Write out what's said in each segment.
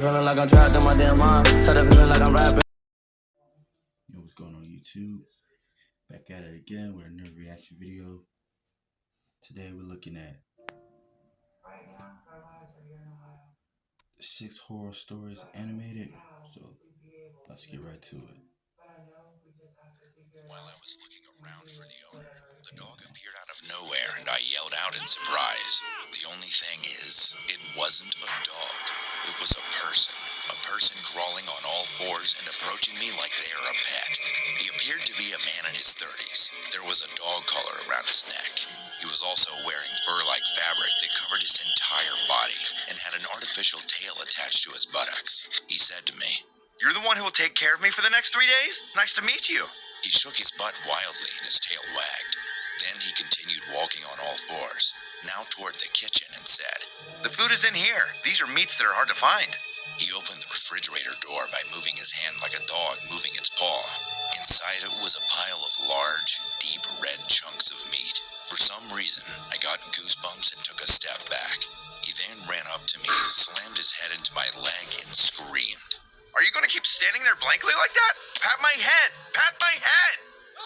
Feeling like I'm trapped in my damn mind. Tired of feeling like I'm rapping. Yo, what's going on YouTube? Back at it again with a new reaction video. Today we're looking at 6 horror stories animated. So let's get right to it. While I was looking around for the owner, the dog appeared out of nowhere and I yelled out in surprise. The only thing is, it wasn't a dog. It was a person crawling on all fours and approaching me like they are a pet. He appeared to be a man in his 30s. There was a dog collar around his neck. He was also wearing fur-like fabric that covered his entire body and had an artificial tail attached to his buttocks. He said to me, "You're the one who will take care of me for the next 3 days? Nice to meet you." He shook his butt wildly and his tail wagged. Then he continued walking on all fours, now toward the kitchen, and said, "The food is in here. These are meats that are hard to find." He opened the refrigerator door by moving his hand like a dog moving its paw. Inside it was a pile of large, deep red chunks of meat. For some reason, I got goosebumps and took a step back. He then ran up to me, slammed his head into my leg, and screamed, "Are you going to keep standing there blankly like that? Pat my head! Pat my head!"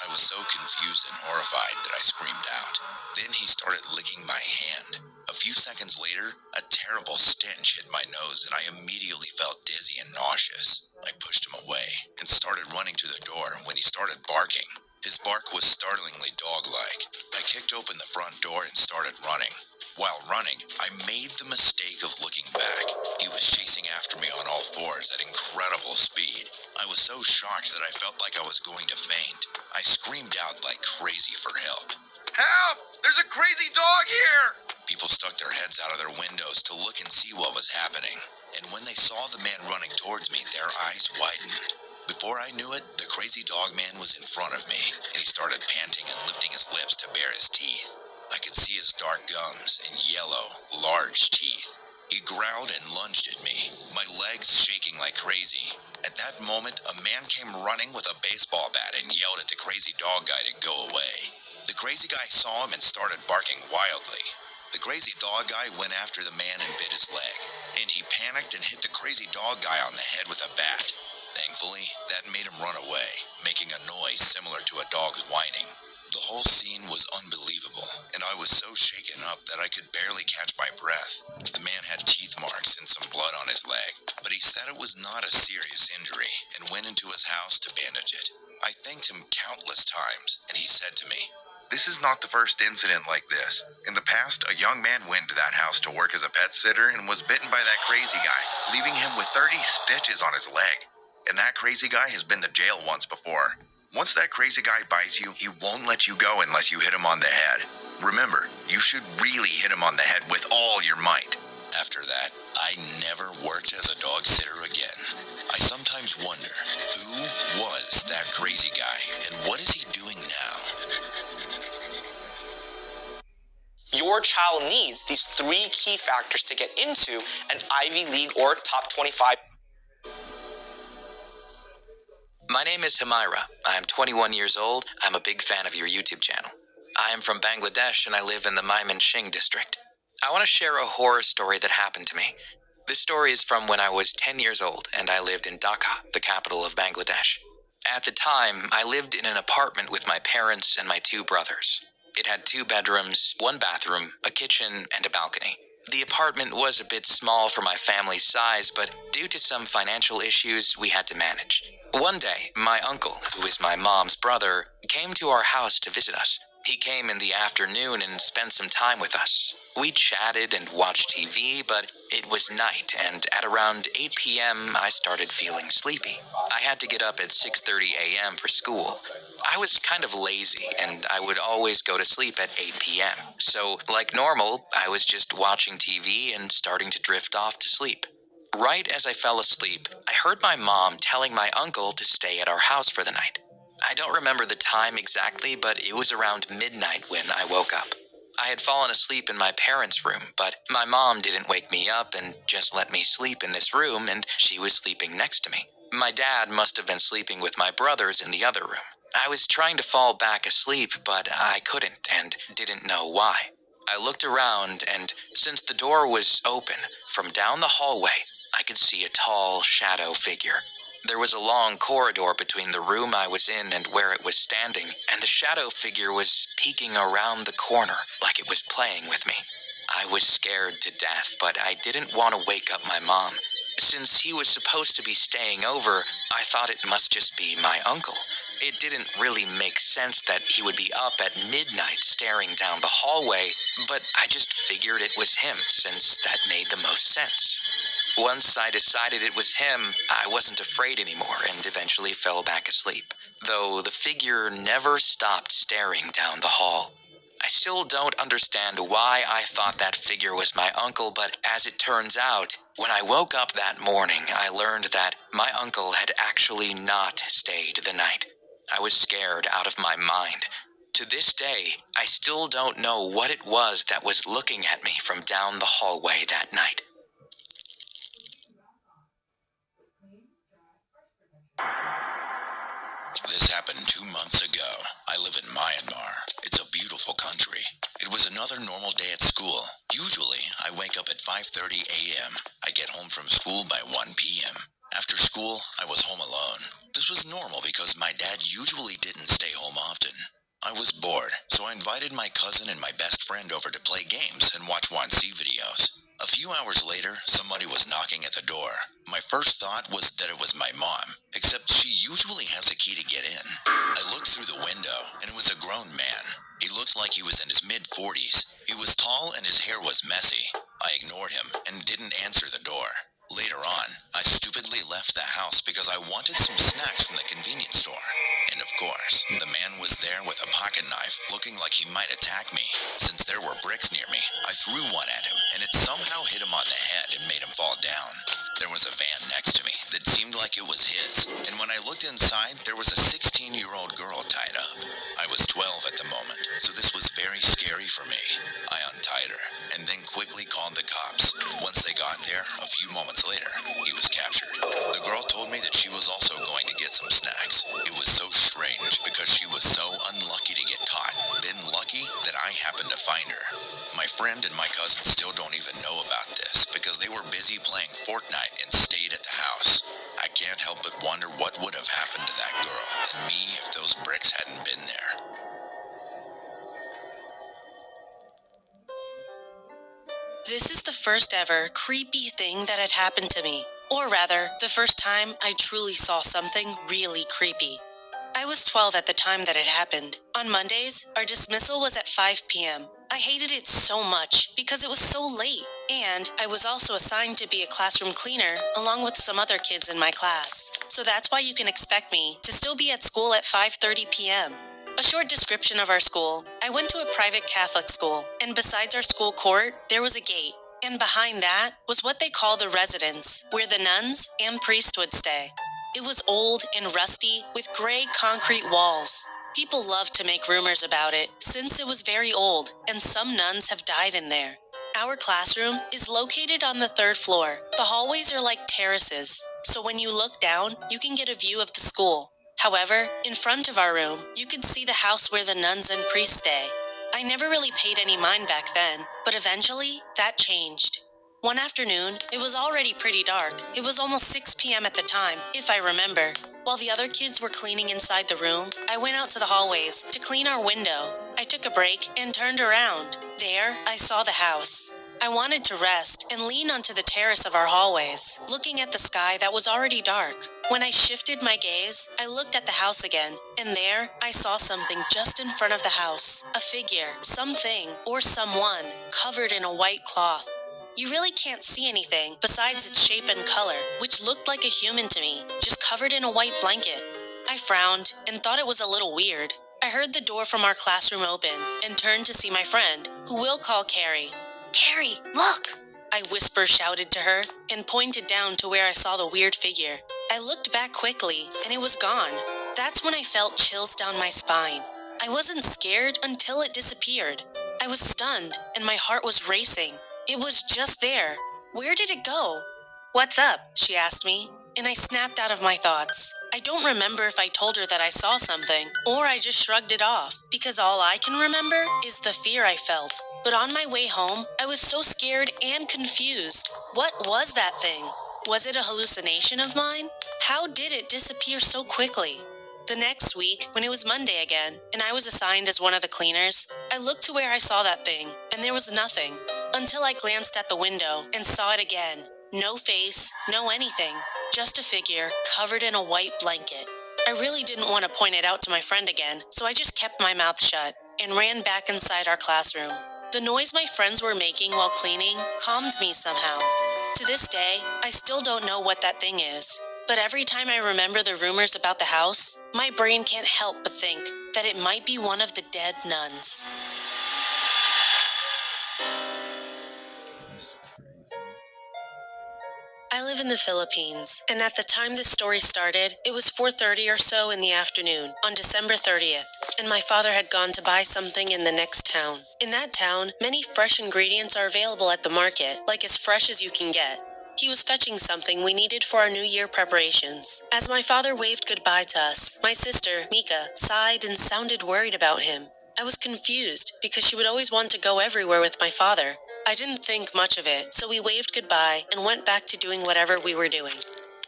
I was so confused and horrified that I screamed out. Then he started licking my hand. A few seconds later, a terrible stench hit my nose and I immediately felt dizzy and nauseous. I pushed him away and started running to the door when he started barking. His bark was startlingly dog-like. I kicked open the front door and started running. While running, I made the mistake of looking back. He was chasing after me on all fours at incredible speed. I was so shocked that I felt like I was going to faint. I screamed out like crazy for help. "Help! There's a crazy dog here!" People stuck their heads out of their windows to look and see what was happening. And when they saw the man running towards me, their eyes widened. Before I knew it, the crazy dog man was in front of me, and he started panting and lifting his lips to bare his teeth. I could see his dark gums and yellow, large teeth. He growled and lunged at me, my legs shaking like crazy. At that moment, a man came running with a baseball bat and yelled at the crazy dog guy to go away. The crazy guy saw him and started barking wildly. The crazy dog guy went after the man and bit his leg, and he panicked and hit the crazy dog guy on the head with a bat. Thankfully, that made him run away, making a noise similar to a dog's whining. The whole scene was unbelievable, and I was so shaken up that I could barely catch my breath. The man had teeth marks and some blood on his leg, but he said it was not a serious injury and went into his house to bandage it. I thanked him countless times, and he said to me, "This is not the first incident like this. In the past, a young man went to that house to work as a pet sitter and was bitten by that crazy guy, leaving him with 30 stitches on his leg. And that crazy guy has been to jail once before. Once that crazy guy bites you, he won't let you go unless you hit him on the head. Remember, you should really hit him on the head with all your might." After that, I never worked as a dog sitter again. I sometimes wonder, who was that crazy guy and what is he doing now? Your child needs these 3 key factors to get into an Ivy League or top 25. My name is Humaira. I am 21 years old. I'm a big fan of your YouTube channel. I am from Bangladesh and I live in the Mymensingh district. I want to share a horror story that happened to me. This story is from when I was 10 years old and I lived in Dhaka, the capital of Bangladesh. At the time, I lived in an apartment with my parents and my 2 brothers. It had 2 bedrooms, 1 bathroom, a kitchen, and a balcony. The apartment was a bit small for my family's size, but due to some financial issues, we had to manage. One day, my uncle, who is my mom's brother, came to our house to visit us. He came in the afternoon and spent some time with us. We chatted and watched TV, but it was night, and at around 8 p.m., I started feeling sleepy. I had to get up at 6:30 a.m. for school. I was kind of lazy, and I would always go to sleep at 8 p.m. So, like normal, I was just watching TV and starting to drift off to sleep. Right as I fell asleep, I heard my mom telling my uncle to stay at our house for the night. I don't remember the time exactly, but it was around midnight when I woke up. I had fallen asleep in my parents' room, but my mom didn't wake me up and just let me sleep in this room, and she was sleeping next to me. My dad must have been sleeping with my brothers in the other room. I was trying to fall back asleep, but I couldn't and didn't know why. I looked around, and since the door was open, from down the hallway, I could see a tall shadow figure. There was a long corridor between the room I was in and where it was standing, and the shadow figure was peeking around the corner like it was playing with me. I was scared to death, but I didn't want to wake up my mom. Since he was supposed to be staying over, I thought it must just be my uncle. It didn't really make sense that he would be up at midnight staring down the hallway, but I just figured it was him, since that made the most sense. Once I decided it was him, I wasn't afraid anymore and eventually fell back asleep, though the figure never stopped staring down the hall. I still don't understand why I thought that figure was my uncle, but as it turns out, when I woke up that morning, I learned that my uncle had actually not stayed the night. I was scared out of my mind. To this day, I still don't know what it was that was looking at me from down the hallway that night. This happened 2 months ago. I live in Myanmar. It's a beautiful country. It was another normal day at school. Usually, I wake up at 5:30 a.m. I get home from school by 1 p.m. After school, I was home alone. This was normal because my dad usually didn't stay home often. I was bored, so I invited my cousin and my best friend over to play games and watch 1C videos. A few hours later, somebody was knocking at the door. My first thought was that it was my mom, except she usually has a key to get in. I looked through the window, and it was a grown man. He looked like he was in his mid-40s. He was tall and his hair was messy. I ignored him and didn't answer the door. Later on, I stupidly left the house because I wanted some snacks from the convenience store. And of course, the man was there with a pocket knife, looking like he might attack me. Since there were bricks near me, I threw one at him, and it somehow hit him on the head and made him fall down. There was a van next to me that seemed like it was his, and when I looked inside, there was a 16-year-old girl tied up. I was 12 at the moment, so this was very scary for me. I untied her, and then quickly called the cops. Once they got there, a few moments later, he was captured. The girl told me that she was also going to get some snacks. It was so strange because she was so unlucky to get caught, then lucky that I happened to find her. My friend and my cousin still don't even know about this because they were busy playing Fortnite and stayed at the house. I can't help but wonder what would have happened to that girl and me if those bricks hadn't been there. This is the first ever creepy thing that had happened to me. Or rather, the first time I truly saw something really creepy. I was 12 at the time that it happened. On Mondays, our dismissal was at 5 p.m. I hated it so much because it was so late, and I was also assigned to be a classroom cleaner along with some other kids in my class. So that's why you can expect me to still be at school at 5:30 p.m. A short description of our school. I went to a private Catholic school, and besides our school court, there was a gate. And behind that was what they call the residence, where the nuns and priests would stay. It was old and rusty, with gray concrete walls. People loved to make rumors about it, since it was very old, and some nuns have died in there. Our classroom is located on the 3rd floor. The hallways are like terraces, so when you look down, you can get a view of the school. However, in front of our room, you could see the house where the nuns and priests stay. I never really paid any mind back then, but eventually, that changed. One afternoon, it was already pretty dark. It was almost 6 p.m. at the time, if I remember. While the other kids were cleaning inside the room, I went out to the hallways to clean our window. I took a break and turned around. There, I saw the house. I wanted to rest and lean onto the terrace of our hallways, looking at the sky that was already dark. When I shifted my gaze, I looked at the house again, and there, I saw something just in front of the house. A figure, something, or someone, covered in a white cloth. You really can't see anything besides its shape and color, which looked like a human to me, just covered in a white blanket. I frowned and thought it was a little weird. I heard the door from our classroom open and turned to see my friend, who we'll call Carrie. "Carrie, look!" I shouted to her and pointed down to where I saw the weird figure. I looked back quickly and it was gone. That's when I felt chills down my spine. I wasn't scared until it disappeared. I was stunned and my heart was racing. It was just there. Where did it go? "What's up?" she asked me, and I snapped out of my thoughts. I don't remember if I told her that I saw something, or I just shrugged it off, because all I can remember is the fear I felt. But on my way home, I was so scared and confused. What was that thing? Was it a hallucination of mine? How did it disappear so quickly? The next week, when it was Monday again, and I was assigned as one of the cleaners, I looked to where I saw that thing, and there was nothing. Until I glanced at the window and saw it again. No face, no anything. Just a figure covered in a white blanket. I really didn't want to point it out to my friend again, so I just kept my mouth shut and ran back inside our classroom. The noise my friends were making while cleaning calmed me somehow. To this day, I still don't know what that thing is. But every time I remember the rumors about the house, my brain can't help but think that it might be one of the dead nuns. That's crazy. I live in the Philippines, and at the time this story started, it was 4:30 or so in the afternoon on December 30th, and my father had gone to buy something in the next town. In that town, many fresh ingredients are available at the market, like as fresh as you can get. He was fetching something we needed for our New Year preparations. As my father waved goodbye to us, my sister, Mika, sighed and sounded worried about him. I was confused because she would always want to go everywhere with my father. I didn't think much of it, so we waved goodbye and went back to doing whatever we were doing.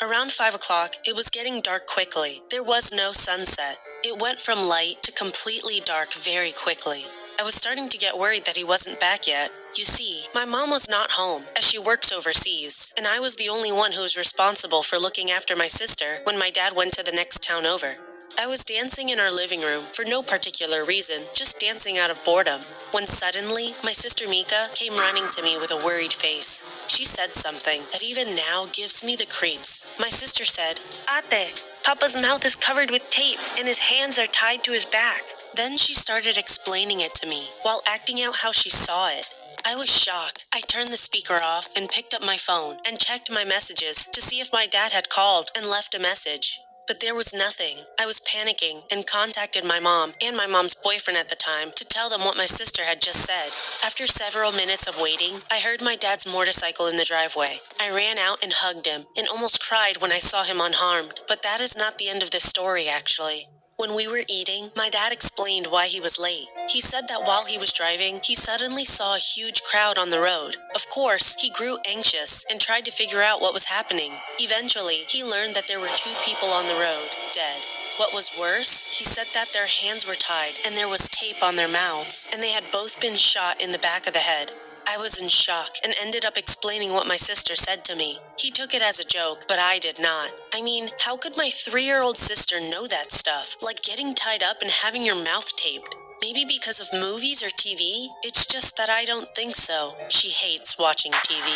Around 5 o'clock, it was getting dark quickly. There was no sunset. It went from light to completely dark very quickly. I was starting to get worried that he wasn't back yet. You see, my mom was not home, as she works overseas, and I was the only one who was responsible for looking after my sister when my dad went to the next town over. I was dancing in our living room for no particular reason, just dancing out of boredom, when suddenly, my sister Mika came running to me with a worried face. She said something that even now gives me the creeps. My sister said, "Ate, Papa's mouth is covered with tape, and his hands are tied to his back." Then she started explaining it to me, while acting out how she saw it. I was shocked. I turned the speaker off and picked up my phone and checked my messages to see if my dad had called and left a message. But there was nothing. I was panicking and contacted my mom and my mom's boyfriend at the time to tell them what my sister had just said. After several minutes of waiting, I heard my dad's motorcycle in the driveway. I ran out and hugged him and almost cried when I saw him unharmed. But that is not the end of this story, actually. When we were eating, my dad explained why he was late. He said that while he was driving, he suddenly saw a huge crowd on the road. Of course, he grew anxious and tried to figure out what was happening. Eventually, he learned that there were 2 people on the road, dead. What was worse, he said that their hands were tied and there was tape on their mouths, and they had both been shot in the back of the head. I was in shock and ended up explaining what my sister said to me. He took it as a joke, but I did not. I mean, how could my 3-year-old sister know that stuff? Like getting tied up and having your mouth taped. Maybe because of movies or TV? It's just that I don't think so. She hates watching TV.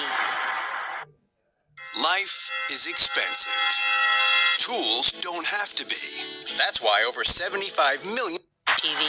Life is expensive. Tools don't have to be. That's why over 75 million TV.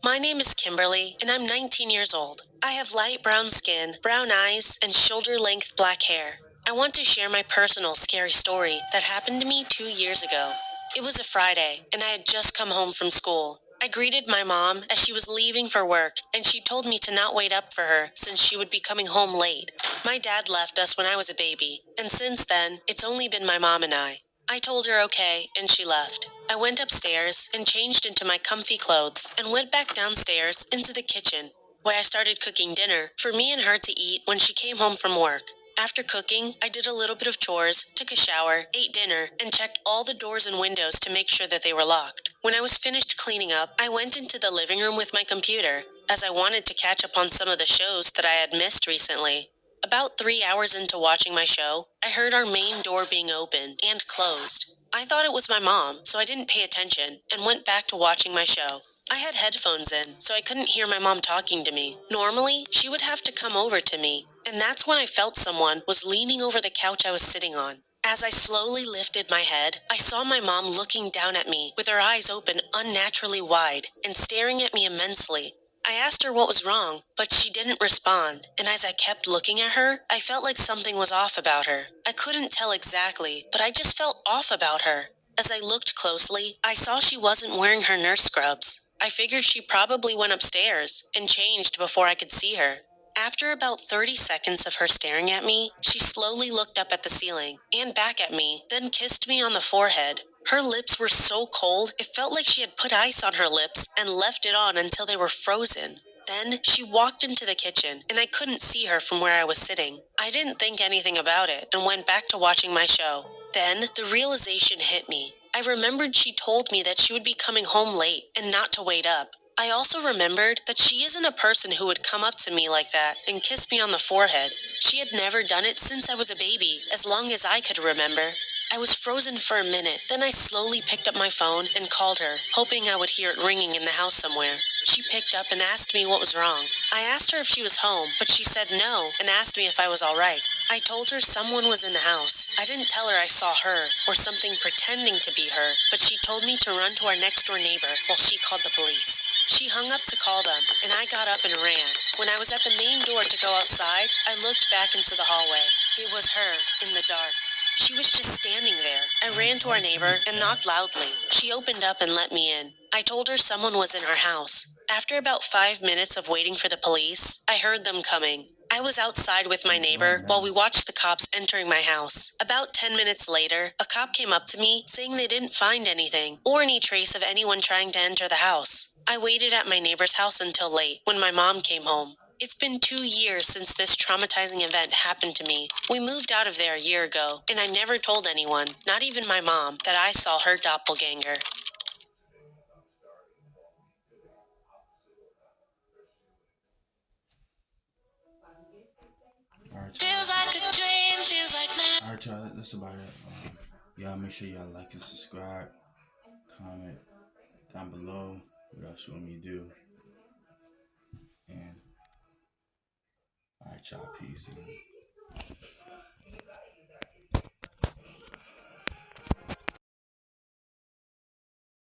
My name is Kimberly, and I'm 19 years old. I have light brown skin, brown eyes, and shoulder-length black hair. I want to share my personal scary story that happened to me 2 years ago. It was a Friday, and I had just come home from school. I greeted my mom as she was leaving for work, and she told me to not wait up for her since she would be coming home late. My dad left us when I was a baby, and since then, it's only been my mom and I. I told her okay, and she left. I went upstairs and changed into my comfy clothes and went back downstairs into the kitchen, where I started cooking dinner for me and her to eat when she came home from work. After cooking, I did a little bit of chores, took a shower, ate dinner, and checked all the doors and windows to make sure that they were locked. When I was finished cleaning up, I went into the living room with my computer, as I wanted to catch up on some of the shows that I had missed recently. About 3 hours into watching my show, I heard our main door being opened and closed. I thought it was my mom, so I didn't pay attention and went back to watching my show. I had headphones in, so I couldn't hear my mom talking to me. Normally, she would have to come over to me, and that's when I felt someone was leaning over the couch I was sitting on. As I slowly lifted my head, I saw my mom looking down at me with her eyes open unnaturally wide and staring at me immensely. I asked her what was wrong, but she didn't respond, and as I kept looking at her, I felt like something was off about her. I couldn't tell exactly, but I just felt off about her. As I looked closely, I saw she wasn't wearing her nurse scrubs. I figured she probably went upstairs and changed before I could see her. After about 30 seconds of her staring at me, she slowly looked up at the ceiling and back at me, then kissed me on the forehead. Her lips were so cold, it felt like she had put ice on her lips and left it on until they were frozen. Then she walked into the kitchen, and I couldn't see her from where I was sitting. I didn't think anything about it and went back to watching my show. Then the realization hit me. I remembered she told me that she would be coming home late and not to wait up. I also remembered that she isn't a person who would come up to me like that and kiss me on the forehead. She had never done it since I was a baby, as long as I could remember. I was frozen for a minute, then I slowly picked up my phone and called her, hoping I would hear it ringing in the house somewhere. She picked up and asked me what was wrong. I asked her if she was home, but she said no and asked me if I was all right. I told her someone was in the house. I didn't tell her I saw her or something pretending to be her, but she told me to run to our next-door neighbor while she called the police. She hung up to call them, and I got up and ran. When I was at the main door to go outside, I looked back into the hallway. It was her, in the dark. She was just standing there. I ran to our neighbor and knocked loudly. She opened up and let me in. I told her someone was in our house. After about 5 minutes of waiting for the police, I heard them coming. I was outside with my neighbor while we watched the cops entering my house. About 10 minutes later, a cop came up to me saying they didn't find anything or any trace of anyone trying to enter the house. I waited at my neighbor's house until late when my mom came home. It's been 2 years since this traumatizing event happened to me. We moved out of there a year ago, and I never told anyone, not even my mom, that I saw her doppelganger. Feels like a dream, feels like that. Alright, y'all, that's about it. Y'all make sure y'all like and subscribe, comment down below what else you want me to do. And alright, y'all, peace.